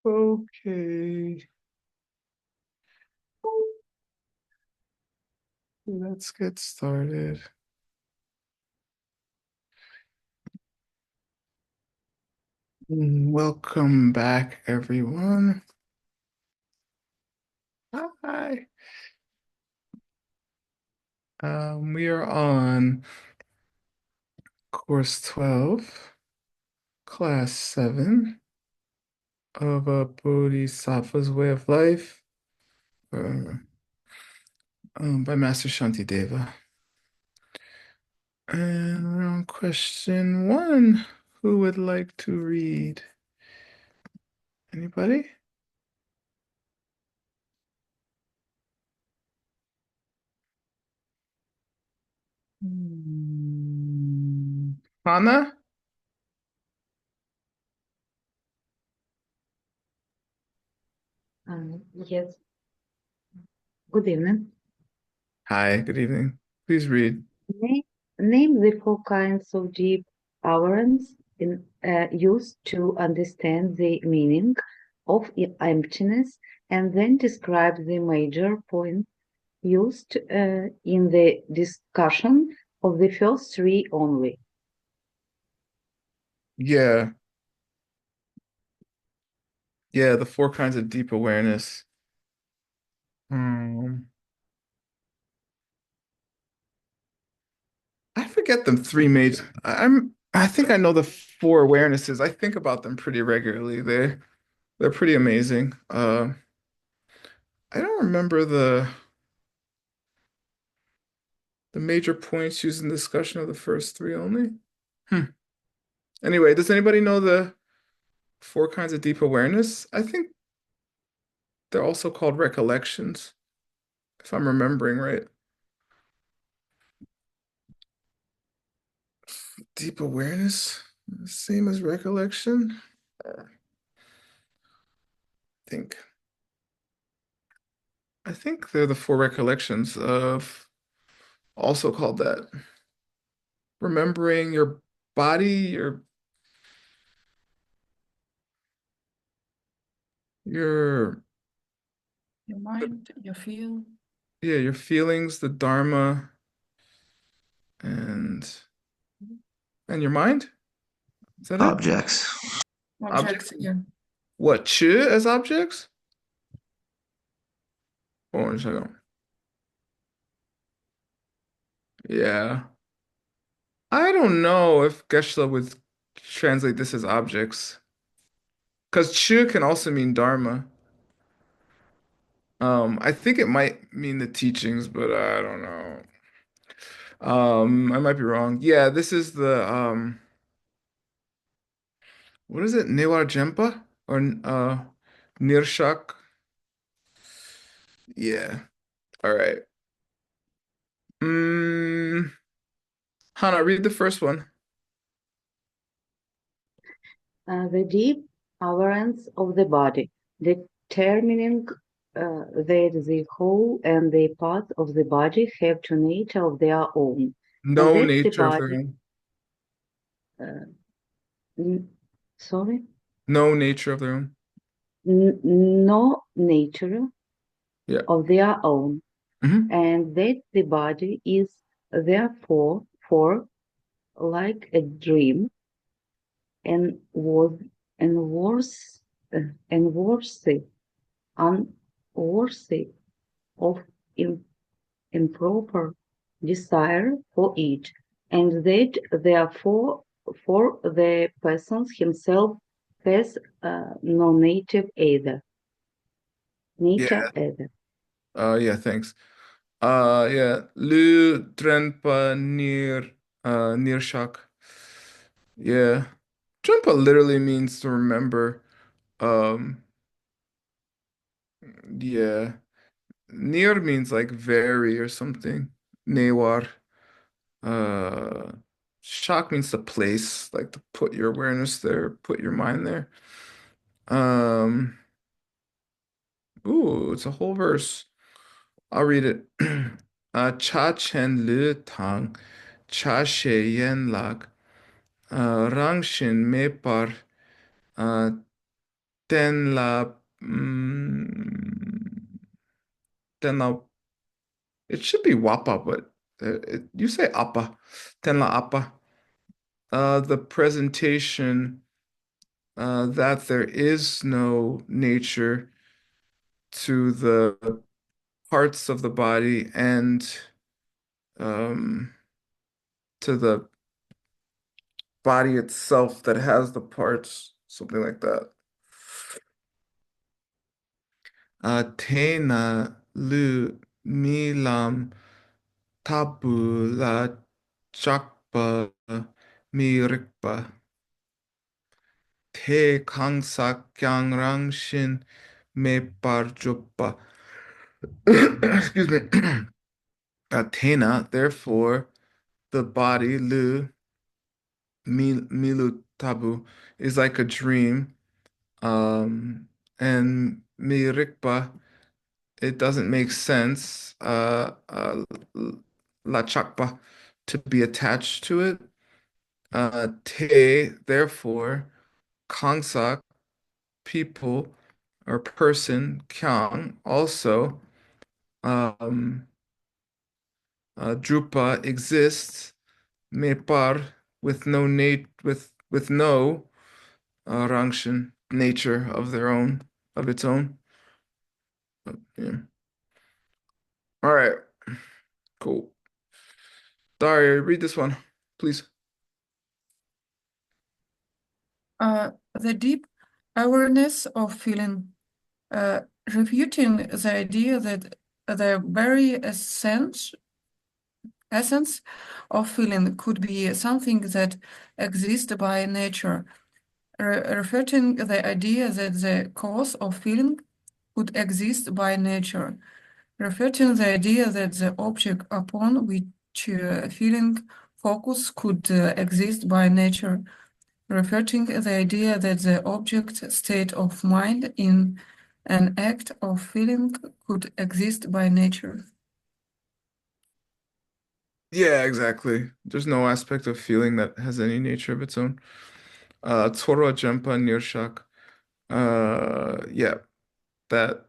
Okay, let's get started. Welcome back, everyone. Hi. We are on course 12, class 7 of a Bodhisattva's Way of Life uh, by Master Shantideva. And we're on question 1. Who would like to read? Anybody? Hannah? Yes. Good evening. Hi, good evening. Please read. Name, name the four kinds of deep awareness used to understand the meaning of emptiness, and then describe the major points used in the discussion of the first three only. Yeah, yeah, the 4 kinds of deep awareness. Um, I forget them 3 major. I think I know the 4 awarenesses. I think about them pretty regularly. They're pretty amazing. I don't remember the major points used in discussion of the first 3 only. Hmm. Anyway, does anybody know the 4 kinds of deep awareness? I think they're also called recollections, if I'm remembering right. Deep awareness, same as recollection. Think. I think they're the 4 recollections of also called that. Remembering your body, your Your mind, your feel. yeah, your feelings, the Dharma, and and your mind. Is that it? Objects. Objects? Objects, yeah. What, chi as objects? Hold on a second. Yeah. I don't know if Geshe would translate this as objects. Because chi can also mean Dharma. I think it might mean the teachings, but I don't know. I might be wrong. Yeah, this is the what is it? Newar Jempa or Nirshak? Yeah. All right. Mm, Hannah, read the first one. The deep awareness of the body, determining that the whole and the part of the body have to nature of their own, and No that the nature of their body, own. uh, sorry, No nature of their own. no nature Yeah. of their own, Hmm. and that the body is therefore for like a dream and was and worse and worthy unworthy of improper desire for it, and that therefore for the person himself has no nature Yeah. either. Yeah, thanks. Yeah. Lu Drenpa Nirshak. Yeah. Drenpa literally means to remember. Um, yeah. Nir means like very or something. Newar. Uh, Shak means to place, like to put your awareness there, put your mind there. Um, it's a whole verse. I'll read it. Cha chen le tang, cha she yen lak, rang shin me par, tenla, mm, tenla, it should be wapa, but you say appa, tenla appa. The presentation that there is no nature to the parts of the body and um, to the body itself that has the parts, something like that. Tena lu milam tabu la chakpa mi rikpa te kangsa kyang rangshin me parjuppa. Excuse me. Tena, therefore, the body, lu, milu tabu, is like a dream. And mirikpa, it doesn't make sense. La chakpa, to be attached to it. Te, therefore, kangsa, people or person, kyang, also, um, drupa exists, mepar, with no nat with no rangshan, nature of their own, of its own. Yeah. All right, cool. Daria, read this one, please. The deep awareness of feeling, refuting the idea that the very essence of feeling could be something that exists by nature, refuting the idea that the cause of feeling could exist by nature, refuting the idea that the object upon which feeling focus could exist by nature, refuting the idea that the object state of mind in an act of feeling could exist by nature. Yeah, exactly. There's no aspect of feeling that has any nature of its own. Tsorwa Jampa Nirshak. Yeah, that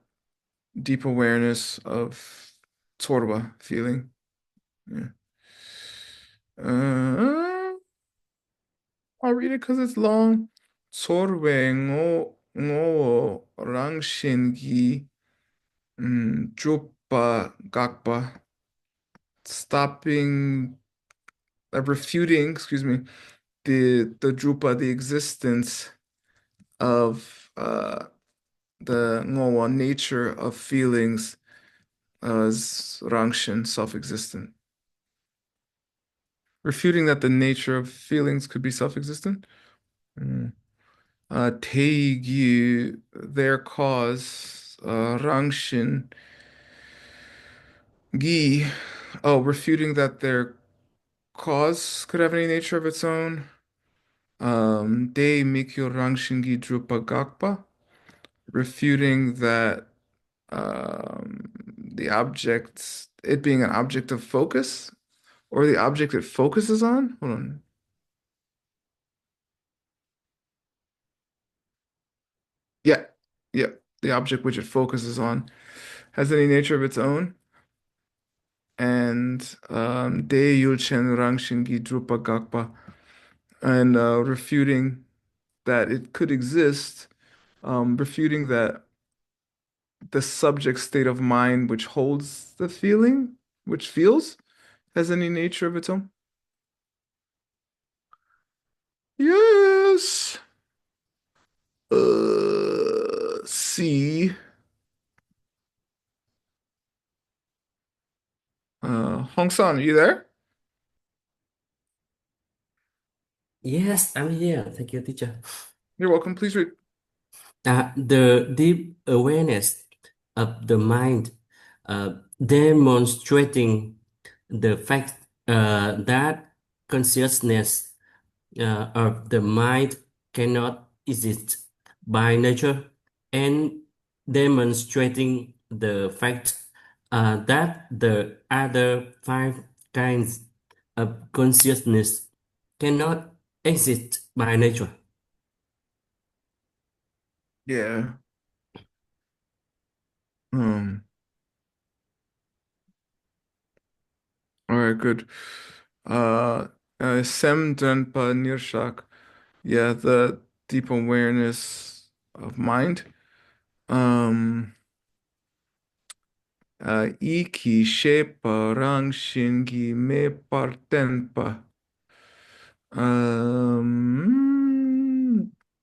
deep awareness of Tsorwa feeling. Yeah. Uh, I'll read it because it's long. Tsorwe ngo rangshingi jupa gakpa. Stopping, refuting, excuse me, the drupa, the existence of the ngowa nature of feelings as rangshin, self-existent. Refuting that the nature of feelings could be self-existent. Mm. Teigi, their cause, rangshin, gi, oh, refuting that their cause could have any nature of its own. De mikyo rangshin gi drupa gakpa, refuting that the object, it being an object of focus, or the object it focuses on. Hold on. Yeah, yeah. The object which it focuses on has any nature of its own. And De Yulchen Rangshingi Drupa Gakpa, and refuting that it could exist, refuting that the subject state of mind which holds the feeling, which feels, has any nature of its own. Yes. C. Hong San, are you there? Yes, I'm here. Thank you, teacher. You're welcome. Please read. The deep awareness of the mind, demonstrating the fact that consciousness of the mind cannot exist by nature, and demonstrating the fact that the other five kinds of consciousness cannot exist by nature. Yeah. Um, all right, good. Uh, Sem Drenpa Nirshak. Yeah, the deep awareness of mind. Um, Iki Shepa Rang Shingi Me Partenpa.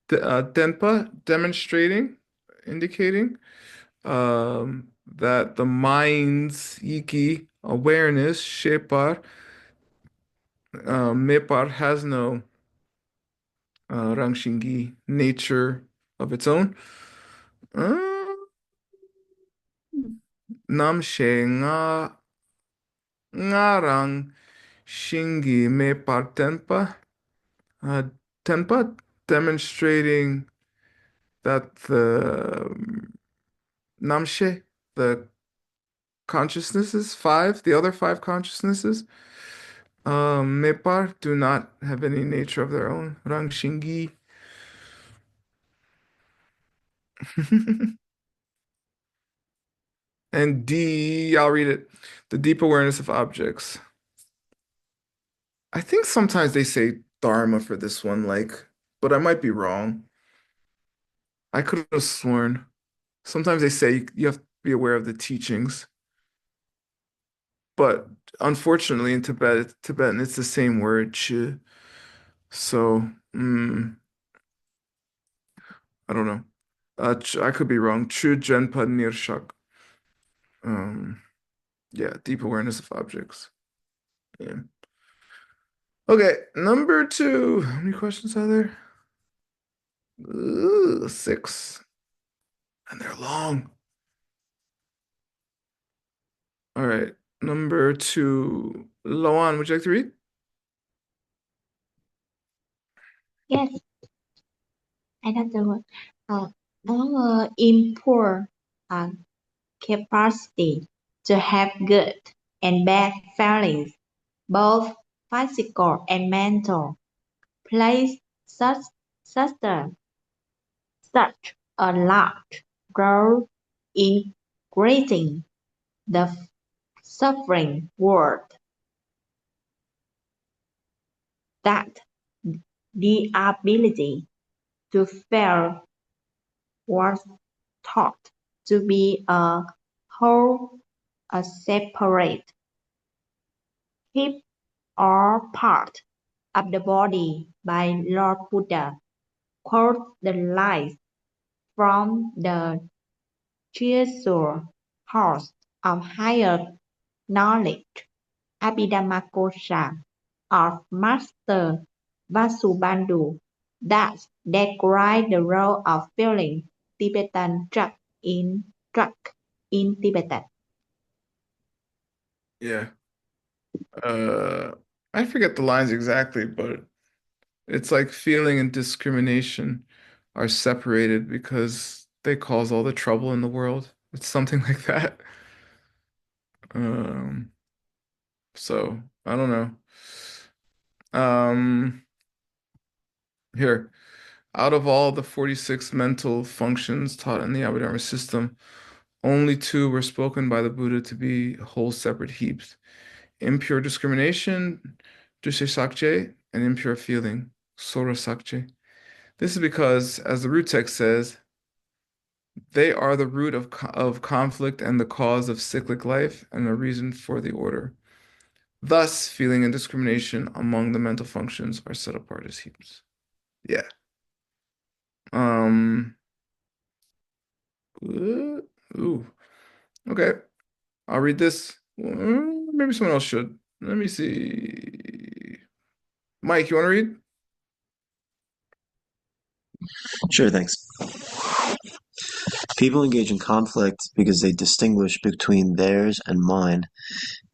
Denpa, demonstrating, indicating that the mind's Iki awareness, Shepar, Mepar has no Rangshingi nature of its own. Uh, Namshe ngarang shingi Mepar tenpa. Tenpa demonstrating that the Namshe, the consciousnesses, five, the other five consciousnesses, Mepar do not have any nature of their own. Rangshingi. And D, I'll read it. The deep awareness of objects. I think sometimes they say Dharma for this one, like, but I might be wrong. I could have sworn. Sometimes they say you have to be aware of the teachings, but unfortunately in Tibetan, it's the same word, chi. So, I don't know. I could be wrong. Chu Jenpa Nirshak. Um, yeah, deep awareness of objects. Yeah. Okay, number two. How many questions are there? Ooh, six. And they're long. All right. Number two. Loan, would you like to read? Yes, another one. Our import capacity to have good and bad feelings, both physical and mental, plays such a, such a large role in creating the suffering world that the ability to feel was thought to be a whole, a separate, hip or part of the body by Lord Buddha, quotes the lines from the treasure house of higher knowledge, Abhidhammakosha, of Master Vasubandhu, that describe the role of feeling Tibetan struck in Tibetan. Yeah. Uh, I forget the lines exactly, but it's like feeling and discrimination are separated because they cause all the trouble in the world. It's something like that. Um, so I don't know. Um, Here, out of all the 46 mental functions taught in the Abhidharma system, only two were spoken by the Buddha to be whole separate heaps. Impure discrimination, Dushe and impure feeling, Sora This is because, as the root text says, they are the root of conflict and the cause of cyclic life and a reason for the order. Thus, feeling and discrimination among the mental functions are set apart as heaps. Yeah. Um, ooh. Okay. I'll read this. Maybe someone else should. Let me see. Mike, you want to read? Sure, thanks. People engage in conflict because they distinguish between theirs and mine,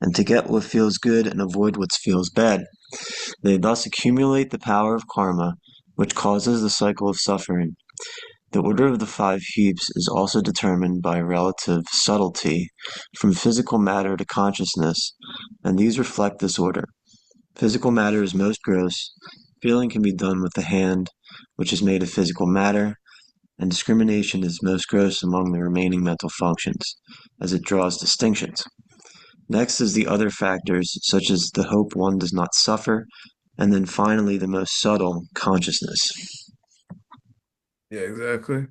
and to get what feels good and avoid what feels bad. They thus accumulate the power of karma, which causes the cycle of suffering. The order of the five heaps is also determined by relative subtlety, from physical matter to consciousness, and these reflect this order. Physical matter is most gross. Feeling can be done with the hand, which is made of physical matter, and discrimination is most gross among the remaining mental functions, as it draws distinctions. Next is the other factors, such as the hope one does not suffer, and then finally the most subtle, consciousness. Yeah, exactly.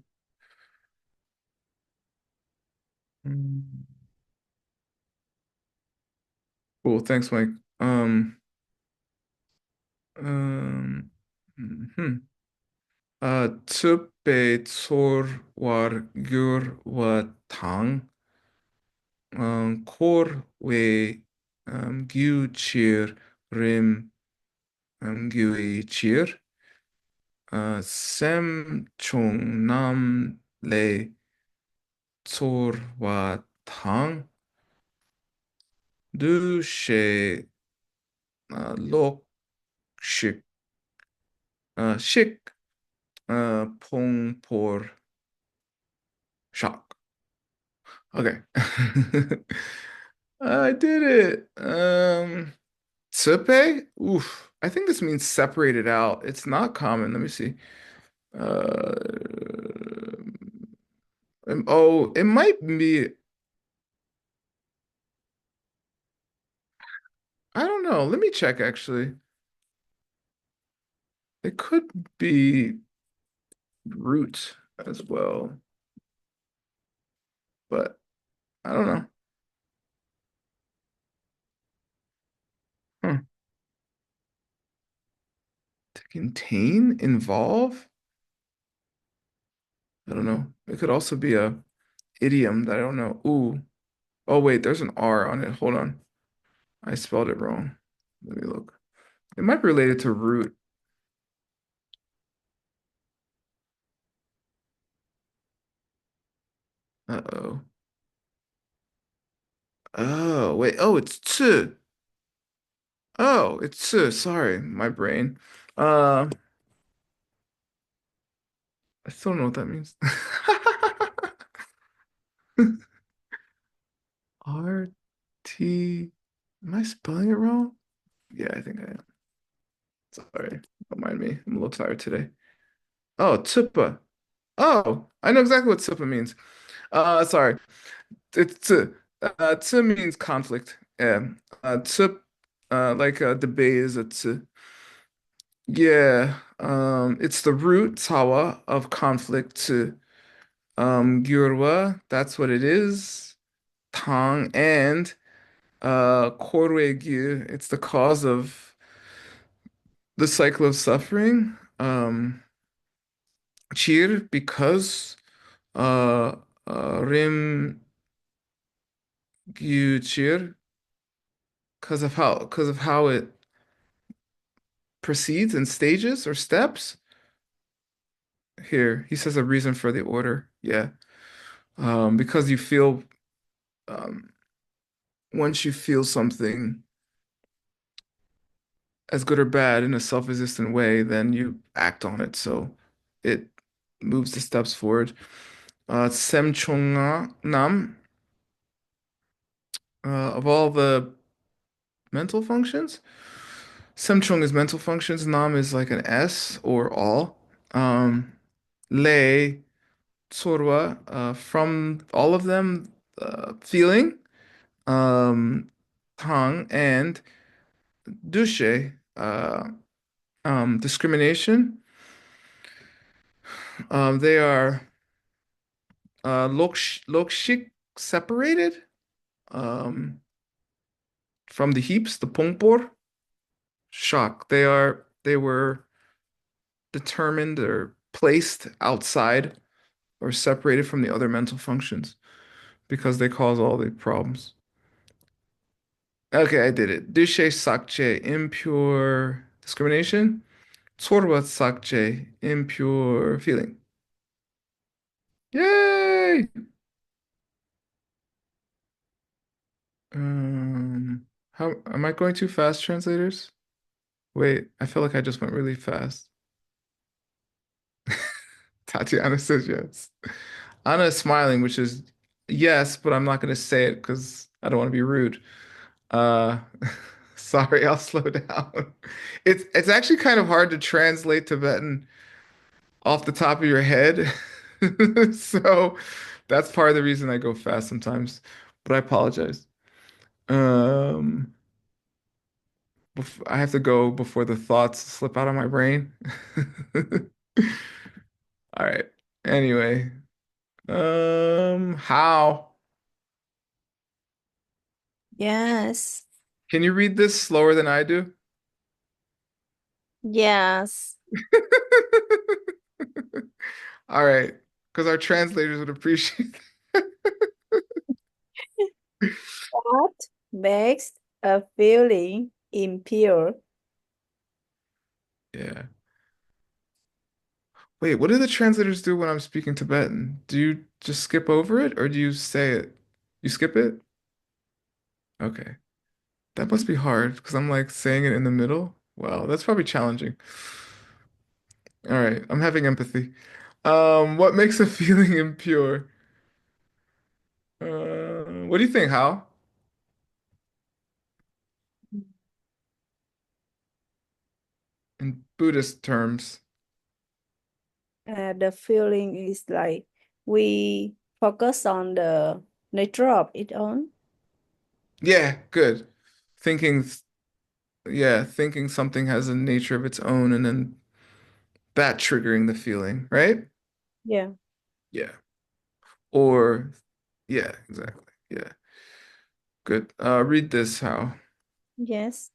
Mm. Cool. Thanks, Mike. Um, mhm. Tsupe tsor war gyur wa tang, kor we gyu chir rim gyu chir, sem chung nam le tsor wa tang, du she lok shik, shik pong por shak. Okay. I did it. Tsupe? Oof. I think this means separated out. It's not common. Let me see. Uh, oh, it might be. I don't know. Let me check actually. It could be root as well, but I don't know. Huh. To contain, involve? I don't know. It could also be a idiom that I don't know. Ooh. Oh wait, there's an R on it. Hold on. I spelled it wrong. Let me look. It might be related to root. Uh-oh. Oh, wait. Oh, it's tsu. Oh, it's tsu. Sorry, my brain. Uh, I still don't know what that means. R T. Am I spelling it wrong? Yeah, I think I am. Sorry. Don't mind me. I'm a little tired today. Oh, tsupa. Oh, I know exactly what tsupa means. Sorry. It's tsu. Tsu means conflict. Yeah. Tsup, like debate is a tsu. Yeah, it's the root tawa of conflict to gyurwa. That's what it is. Tang and korwe it's the cause of the cycle of suffering. Chir because uh, rim gyu chir because of how it proceeds in stages or steps. Here, he says a reason for the order. Yeah. Because you feel um, once you feel something as good or bad in a self-existent way, then you act on it. So it moves the steps forward. Semchonga nam, of all the mental functions, Semchong is mental functions, nam is like an S or all. Um, Le, Tsorwa, from all of them, feeling, um, Tang, and Dushe, discrimination. They are lokshik separated from the heaps, the pongpor. Shock. They were determined or placed outside or separated from the other mental functions because they cause all the problems. Okay, I did it. Dushe sakche, impure discrimination. Tsorwa sakche, impure feeling. Yay! How am I going too fast, translators? Wait, I feel like I just went really fast. Tatiana says yes. Anna is smiling, which is yes, but I'm not going to say it because I don't want to be rude. Uh, sorry, I'll slow down. It's actually kind of hard to translate Tibetan off the top of your head. So that's part of the reason I go fast sometimes, but I apologize. Um, I have to go before the thoughts slip out of my brain. All right. Anyway, how? Yes. Can you read this slower than I do? Yes. All right, because our translators would appreciate What makes a feeling impure? Yeah. Wait, what do the translators do when I'm speaking Tibetan? Do you just skip over it or do you say it? You skip it? Okay. That must be hard because I'm like saying it in the middle. Wow, that's probably challenging. All right, I'm having empathy. What makes a feeling impure? What do you think, Hal? In Buddhist terms. The feeling is like we focus on the nature of it own. Yeah, good. Thinking, yeah, thinking something has a nature of its own and then that triggering the feeling, right? Yeah. Yeah. Or, yeah, exactly. Yeah. Good. Read this, Hal. Yes.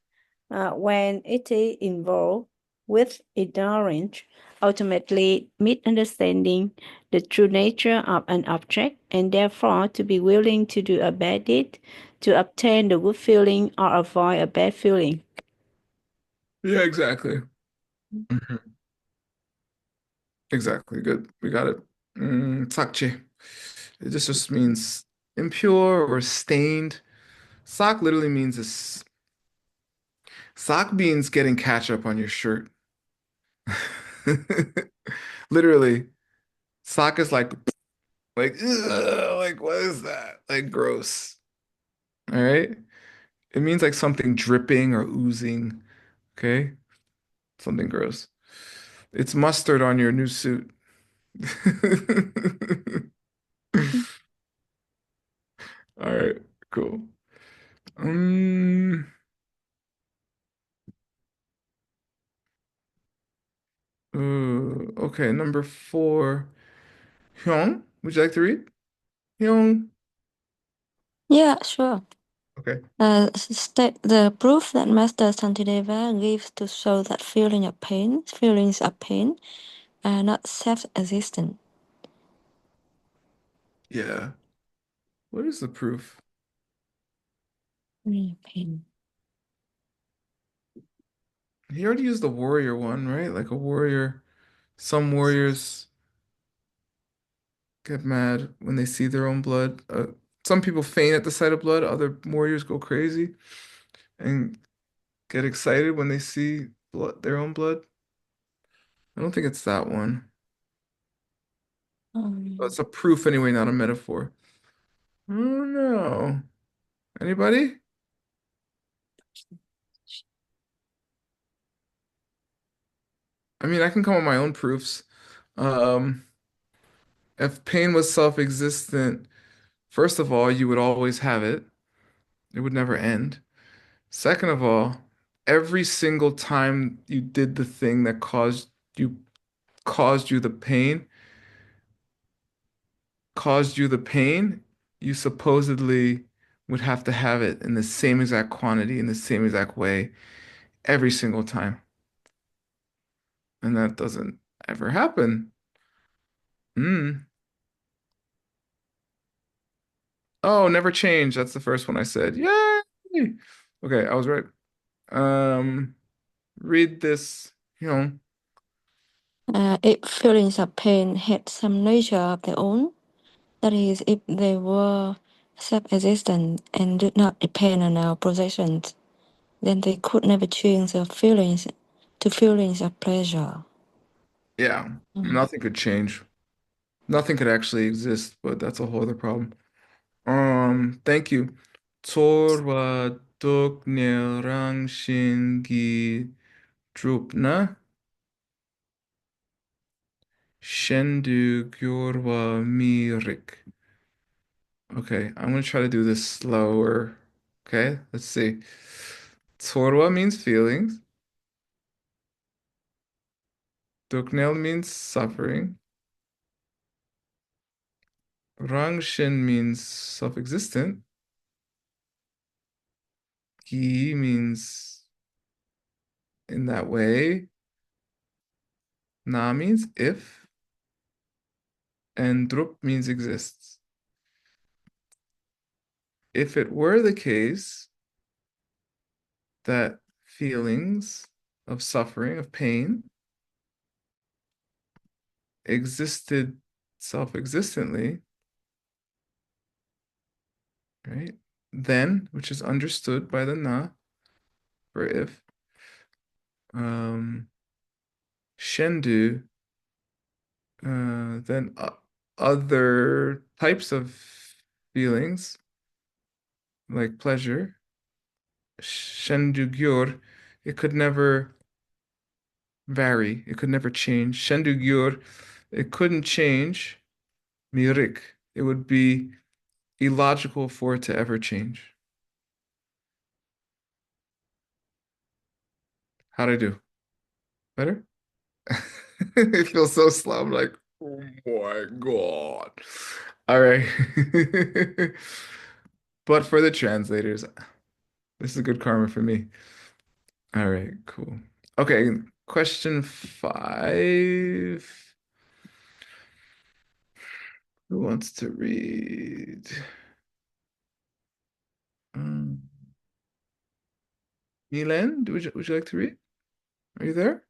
When it is involved with ignorance, ultimately misunderstanding the true nature of an object, and therefore to be willing to do a bad deed to obtain the good feeling or avoid a bad feeling. Yeah, exactly. Mhm. Exactly. Good. We got it. Sakche. It just means impure or stained. Sak literally means this. Sak means getting ketchup on your shirt. Literally, sak is like, ugh, like what is that? Like gross. All right. It means like something dripping or oozing. Okay. Something gross. It's mustard on your new suit. All right, cool. Um, okay, number four. Hyung, would you like to read? Hyung. Yeah, sure. Okay. State the proof that Master Santideva gives to show that feelings of pain, are not self-existent. Yeah. What is the proof? Pain. He already used the warrior one, right? Like a warrior. Some warriors get mad when they see their own blood. Some people faint at the sight of blood. Other warriors go crazy and get excited when they see blood, their own blood. I don't think it's that one. But Um, it's a proof anyway, not a metaphor. Oh no. Anybody? I mean, I can come up with my own proofs. Um, if pain was self-existent, first of all, you would always have it. It would never end. Second of all, every single time you did the thing that caused you the pain, you supposedly would have to have it in the same exact quantity, in the same exact way, every single time. And that doesn't ever happen. Hmm. Oh, never change. That's the first one I said. Yay! Okay, I was right. Um, read this, if feelings of pain had some nature of their own, that is, if they were self-existent and did not depend on our possessions, then they could never change their feelings to feelings of pleasure. Yeah, Mm. nothing could change. Nothing could actually exist, but that's a whole other problem. Thank you. Torwa dok nerang shingi drupna Shendu Gyorwa Mirik. Okay, I'm gonna try to do this slower. Okay, let's see. Tsorwa means feelings. Duknel means suffering. Rangshin means self-existent. Gi means in that way. Na means if. And drup means exists. If it were the case that feelings of suffering, of pain, existed self-existently, right? Then, which is understood by the na for if, shendu, then other types of feelings like pleasure, shendu gyor, it could never vary, it could never change. Shendu gyor, it couldn't change. Mirik, it would be illogical for it to ever change. How'd I do? Better? It feels so slow. I'm like, oh my God. All right. But for the translators, this is good karma for me. All right, cool. Okay, question 5. Who wants to read? Milan, would you like to read? Are you there?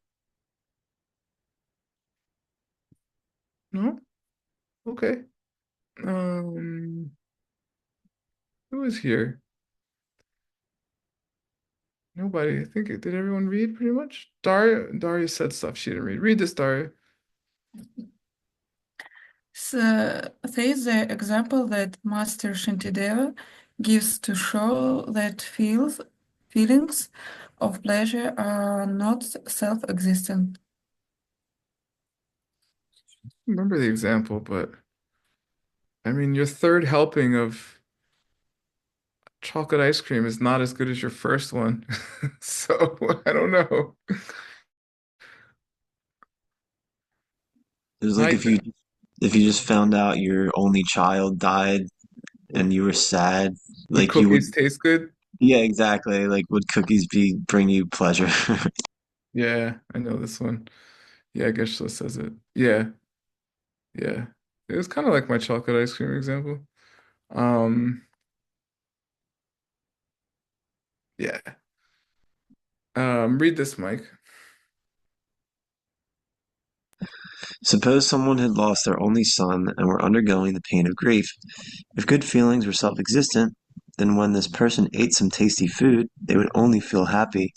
No? Okay. Who is here? Nobody. I think did everyone read pretty much? Daria said stuff she didn't read. Read this, Daria. So, says the example that Master Shantideva gives to show that feelings of pleasure are not self-existent. Remember the example, but I mean, your third helping of chocolate ice cream is not as good as your first one. So I don't know. It was like Mike, if you just found out your only child died and you were sad, would like you would, cookies taste good? yeah, exactly. Like would cookies be bring you pleasure? Yeah, I know this one. Yeah, Geshe says it. Yeah, yeah. It was kind of like my chocolate ice cream example. Um, yeah. Read this, Mike. Suppose someone had lost their only son and were undergoing the pain of grief. If good feelings were self-existent, then when this person ate some tasty food, they would only feel happy,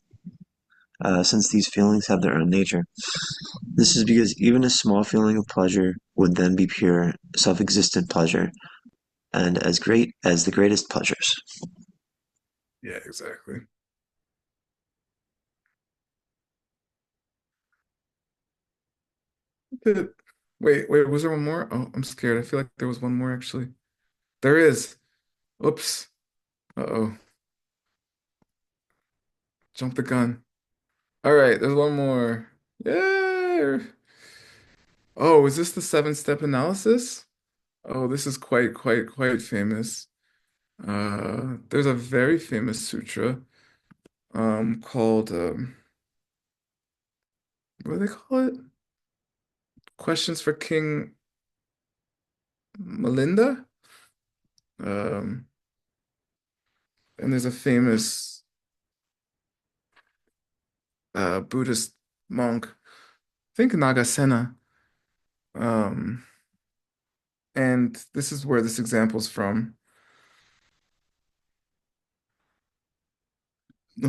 since these feelings have their own nature. This is because even a small feeling of pleasure would then be pure, self-existent pleasure, and as great as the greatest pleasures. Yeah, exactly. The- wait, was there one more? Oh, I'm scared. I feel like there was one more actually. There is. Oops. Uh-oh. Jump the gun. All right, there's one more. Yeah. Oh, is this the 7-step analysis? Oh, this is quite famous. There's a very famous sutra called what do they call it? Questions for King Melinda. Um, and there's a famous Buddhist monk, I think Nagasena. Um, and this is where this example's from.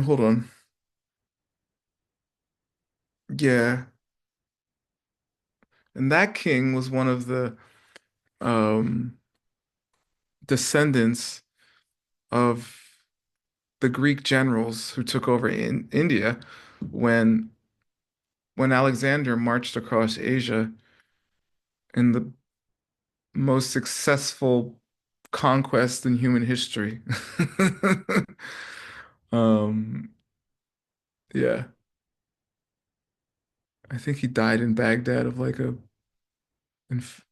Hold on. Yeah. And that king was one of the um, descendants of the Greek generals who took over in India when Alexander marched across Asia in the most successful conquest in human history. Um, yeah. I think he died in Baghdad of like a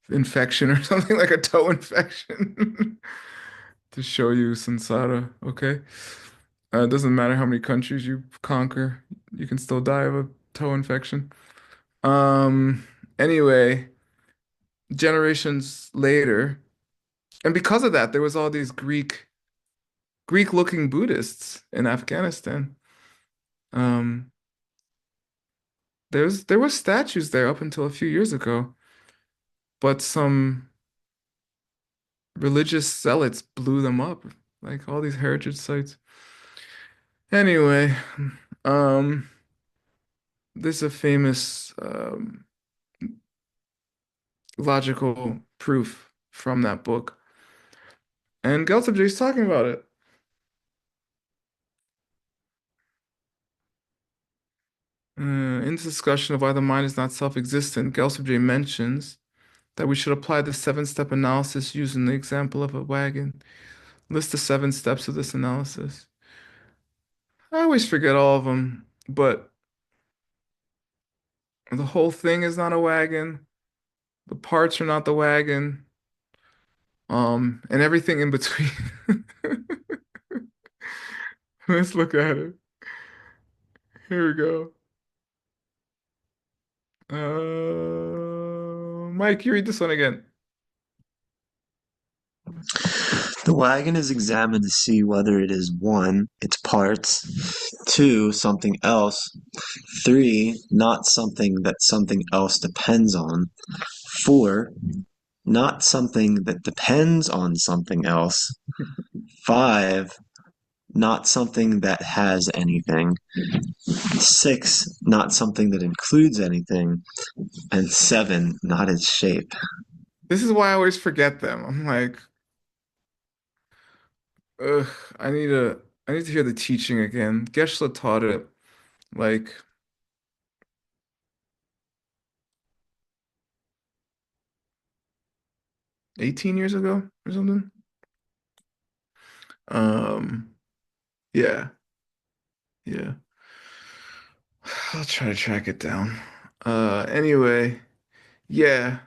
infection or something, like a toe infection. To show you samsara, okay? It doesn't matter how many countries you conquer, you can still die of a toe infection. Um, anyway, generations later, and because of that, there was all these Greek-looking Buddhists in Afghanistan. Um, there was statues there up until a few years ago, but some religious zealots blew them up, like all these heritage sites. Anyway, um, there's a famous logical proof from that book, and Geltebje is talking about it. In this discussion of why the mind is not self-existent, Geltebje mentions that we should apply the seven-step analysis using the example of a wagon. List the 7 steps of this analysis. I always forget all of them, but the whole thing is not a wagon. The parts are not the wagon. And everything in between. Let's look at it. Here we go. Mike, you read this one again. The wagon is examined to see whether it is 1, its parts, 2, something else, 3, not something that something else depends on, 4, not something that depends on something else, 5, not something that has anything, 6, not something that includes anything, and 7, not its shape. This is why I always forget them. I'm like, ugh, I need to hear the teaching again. Geshe taught it like 18 years ago or something. Um, yeah, yeah. I'll try to track it down. Anyway, yeah.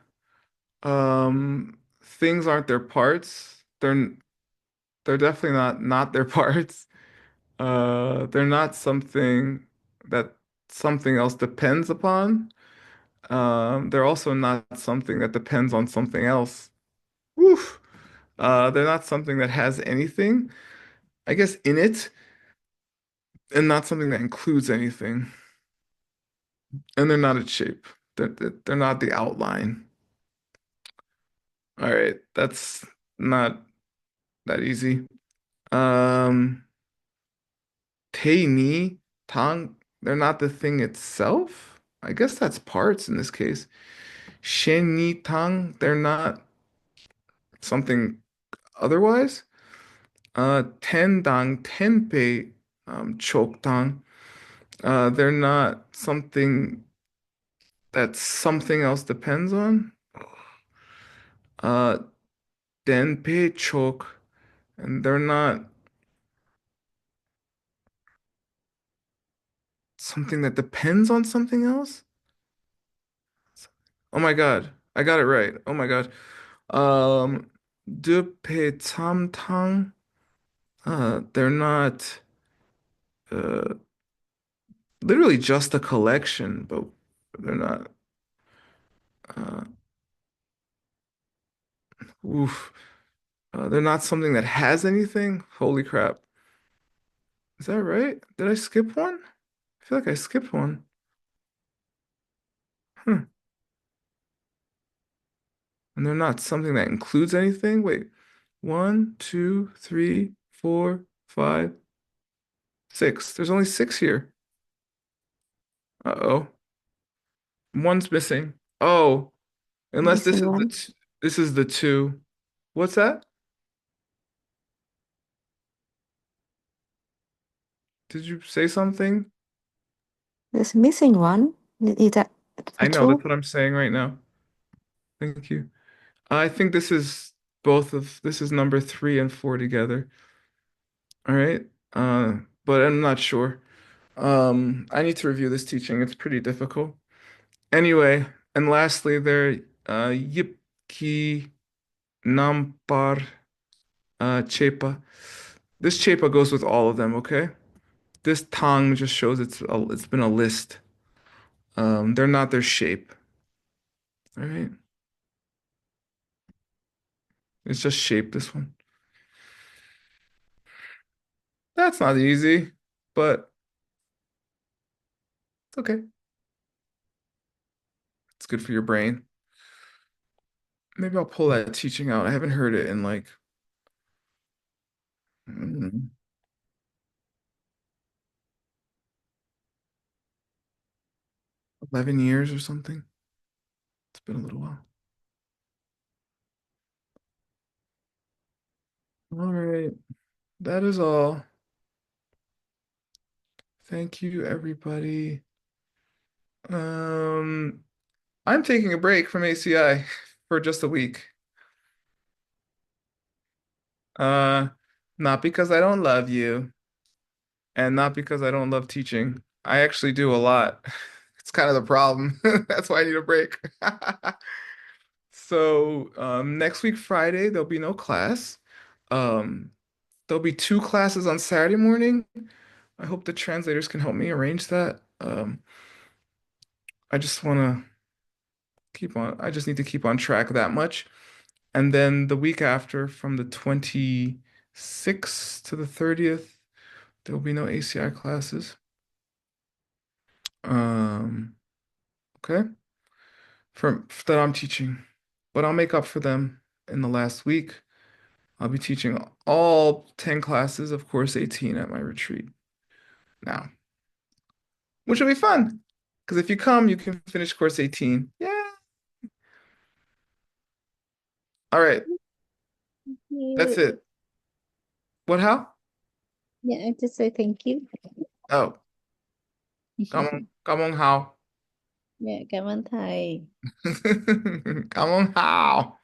Things aren't their parts. They're definitely not their parts. They're not something that something else depends upon. They're also not something that depends on something else. Woof. They're not something that has anything, I guess, in it, and not something that includes anything. And they're not its shape. They're not the outline. All right, that's not that easy. Um, Te ni tang, they're not the thing itself. I guess that's parts in this case. Shen ni tang, they're not something otherwise. Ten dang tenpei chok tang, they're not something that something else depends on. Uh, denpei chok, and they're not something that depends on something else. Oh my God, I got it right. Oh my God. Dupe tam tang. They're not uh literally just a collection, but they're not. Uh, oof. They're not something that has anything. Holy crap. Is that right? Did I skip one? I feel like I skipped one. Hmm. And they're not something that includes anything. Wait. One, two, three, four, five, six. There's only six here. Uh-oh. One's missing. Oh, unless this Missing is the one. this is the two. What's that? Did you say something? There's missing one. Is that I the know, that's two? what I'm saying right now. Thank you. I think this is this is number 3 and 4 together. All right. But I'm not sure. I need to review this teaching. It's pretty difficult. Anyway, and lastly, there Yipki Nampar Chepa. This Chepa goes with all of them, okay? This Tang just shows it's been a list. They're not their shape. All right. It's just shape, this one. That's not easy, but it's okay. It's good for your brain. Maybe I'll pull that teaching out. I haven't heard it in like 11 years or something. It's been a little while. All right. That is all. Thank you, everybody. I'm taking a break from ACI for just a week. Not because I don't love you, and not because I don't love teaching. I actually do a lot. It's kind of the problem. That's why I need a break. So, next week, Friday, there'll be no class. Um, there'll be 2 classes on Saturday morning. I hope the translators can help me arrange that. I just want to I just need to keep on track that much. And then the week after, from the 26th to the 30th, there will be no ACI classes. Okay, for that I'm teaching, but I'll make up for them in the last week. I'll be teaching all 10 classes of course 18 at my retreat now, which will be fun because if you come, you can finish course 18. Yeah. All right, that's You. it. What, how? Yeah, I just say thank you. Oh, come on, how? Dạ, cảm ơn thầy. Come on, how?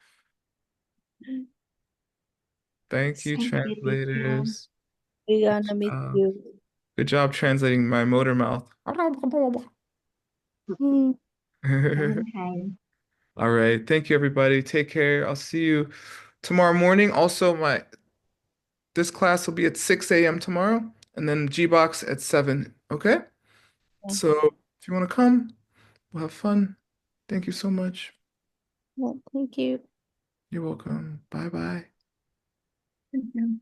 Thank you, Thank you, teacher. translators. We're gonna meet Uh, you. good job translating my motor mouth. Mm. Cảm ơn thầy. All right. Thank you, everybody. Take care. I'll see you tomorrow morning. Also, this class will be at 6 a.m. tomorrow, and then G-Box at 7. Okay? Yeah. So if you want to come, we'll have fun. Thank you so much. Yeah, thank you. You're welcome. Bye-bye. Thank you.